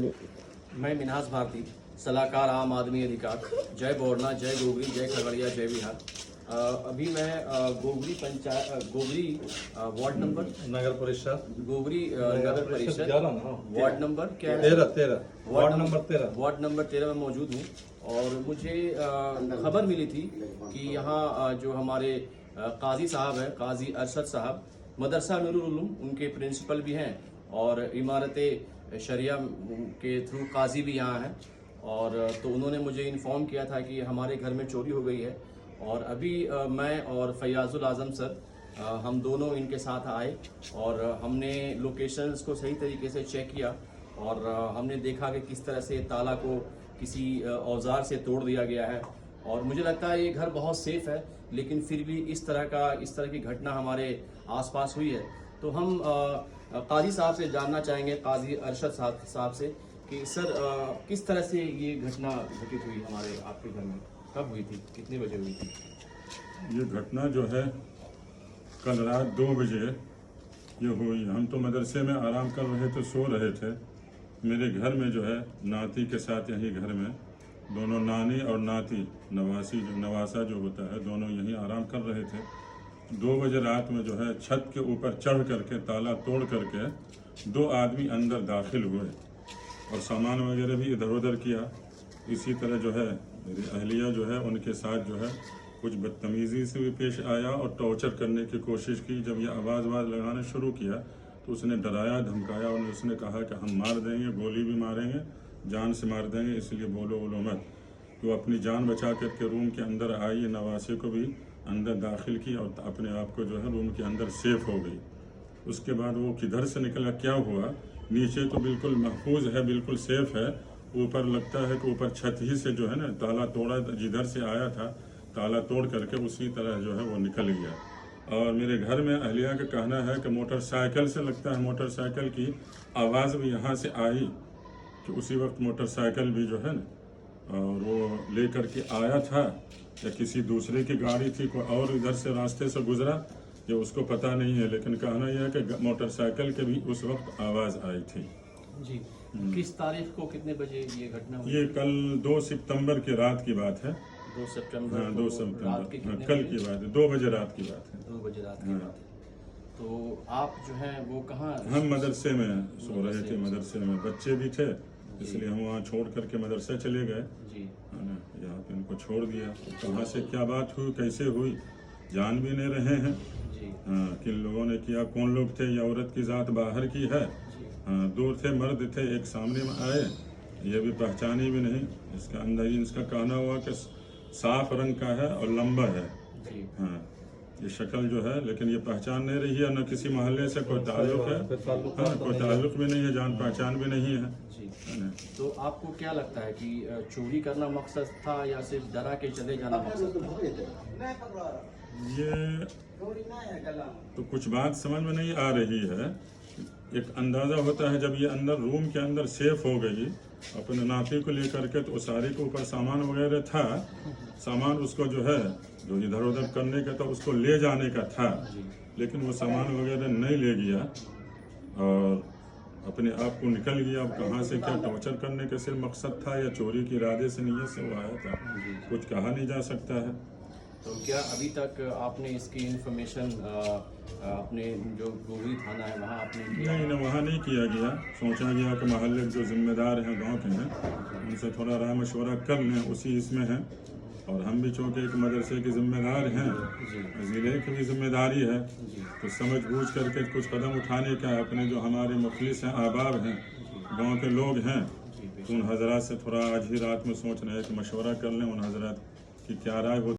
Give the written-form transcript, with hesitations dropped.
मैं मिन्हास भारती, सलाहकार आम आदमी अधिकार। जय बोरना, जय गोगरी, जय खगड़िया, जय बिहार। अभी मैं गोगरी पंचायत, गोगरी वार्ड नंबर, नगर परिषद, गोगरी नगर परिषद 11 ना, वार्ड नंबर क्या है? 13 वार्ड नंबर 13 वार्ड नंबर 13 में मौजूद हूँ। और मुझे खबर मिली थी कि यहाँ जो हमारे काजी साहब हैं, काजी अरशद साहब, मदरसा नूरुल उलूम उनके प्रिंसिपल भी हैं और इमारत शरिया के थ्रू काजी भी यहाँ हैं। और तो उन्होंने मुझे इन्फॉर्म किया था कि हमारे घर में चोरी हो गई है। और अभी मैं और फैयाजुल आज़म सर हम दोनों इनके साथ आए और हमने लोकेशंस को सही तरीके से चेक किया और हमने देखा कि किस तरह से ताला को किसी औजार से तोड़ दिया गया है। और मुझे लगता है ये घर बहुत सेफ है, लेकिन फिर भी इस तरह की घटना हमारे आसपास हुई है। तो हम काजी साहब से जानना चाहेंगे, काजी अरशद साहब से, कि सर किस तरह से ये घटना घटित हुई हमारे आपके घर में, कब हुई थी, कितने बजे हुई थी? ये घटना जो है कल रात 2 बजे ये हुई। हम तो मदरसे में आराम कर रहे थे, सो रहे थे। मेरे घर में जो है नाती के साथ यहीं घर में दोनों नानी और नाती नवासा जो होता है, दोनों यहीं आराम कर रहे थे। 2 बजे रात में जो है छत के ऊपर चढ़ करके ताला तोड़ करके 2 आदमी अंदर दाखिल हुए और सामान वगैरह भी इधर उधर किया। इसी तरह जो है मेरी अहलिया जो है उनके साथ जो है कुछ बदतमीज़ी से भी पेश आया और टॉर्चर करने की कोशिश की। जब ये आवाज़ लगाना शुरू किया तो उसने डराया धमकाया और उसने कहा कि हम मार देंगे, गोली भी मारेंगे, जान से मार देंगे, इसलिए बोलो मत। तो अपनी जान बचा करके रूम के अंदर आई, नवासे को भी अंदर दाखिल की और अपने आप को जो है रूम के अंदर सेफ हो गई। उसके बाद वो किधर से निकला, क्या हुआ, नीचे तो बिल्कुल महफूज है, बिल्कुल सेफ है। ऊपर लगता है कि ऊपर छत ही से जो है ना ताला तोड़ा, जिधर से आया था ताला तोड़ करके उसी तरह जो है वो निकल गया। और मेरे घर में अहलिया का कहना है कि मोटरसाइकिल से लगता है, मोटरसाइकिल की आवाज़ भी यहाँ से आई कि उसी वक्त मोटरसाइकिल भी जो है ना और वो ले करके आया था या किसी दूसरे की गाड़ी थी, कोई और इधर से रास्ते से गुजरा, ये उसको पता नहीं है। लेकिन कहना यह है कि मोटरसाइकिल के भी उस वक्त आवाज़ आई थी। जी, किस तारीख को कितने बजे ये घटना हुई? ये कल 2 सितंबर की रात की बात है। 2 सितंबर। हाँ, 2 रात सितंबर, के हाँ, कितने कल बजे? की बात है, 2 बजे रात की बात है। 2 बजे रात की हाँ। बात है। तो आप जो हैं वो कहाँ? हम मदरसे में सो रहे थे, मदरसे में बच्चे भी थे, इसलिए हम वहाँ छोड़ करके मदरसे चले गए। जी, है ना, यहाँ पे इनको छोड़ दिया। कहाँ से क्या बात हुई, कैसे हुई, जान भी नहीं रहे हैं। जी, हाँ, किन लोगों ने किया, कौन लोग थे, ये औरत की ज़ात बाहर की है। हाँ, 2 थे, मर्द थे, एक सामने में आए, ये भी पहचानी भी नहीं। इसका अंदर ही इसका कहना हुआ कि साफ रंग का है और लंबा है। जी। हाँ, ये शक्ल जो है, लेकिन ये पहचान नहीं रही है, न किसी मोहल्ले से कोई ताल्लुक है, हाँ, कोई ताल्लुक भी नहीं है, जान पहचान भी नहीं है। जी। है ना। तो आपको क्या लगता है कि चोरी करना मकसद था या सिर्फ डरा के चले जाना मकसद था? ये तो कुछ बात समझ में नहीं आ रही है। एक अंदाज़ा होता है जब ये अंदर रूम के अंदर सेफ हो गई अपने नाती को लेकर के, तो सारी के ऊपर सामान वगैरह था, सामान उसको जो है जो इधर उधर करने का था उसको ले जाने का था, लेकिन वो सामान वगैरह नहीं ले गया और अपने आप को निकल गया। अब कहाँ से क्या टॉर्चर करने का सिर्फ मकसद था या चोरी की इरादे से नीयत से वो आया था, कुछ कहा नहीं जा सकता है। तो क्या अभी तक आपने इसकी इन्फॉर्मेशन अपने जो गोगरी थाना है वहाँ आपने किया? नहीं, वहाँ नहीं किया गया। सोचा गया कि मोहल्ले के जो जिम्मेदार हैं, गांव के हैं, उनसे थोड़ा राय मशवरा कर लें, उसी इसमें हैं। और हम भी चूँकि एक मदरसे के जिम्मेदार हैं, ज़िले की भी जिम्मेदारी है, तो समझ बूझ करके कुछ कदम उठाने का अपने जो हमारे मुखलिस हैं, अहबाब हैं, गाँव के लोग हैं, तो उन हजरात से थोड़ा आज ही रात में सोच रहे हैं कि मशवरा कर लें, उन हजरात की क्या राय हो।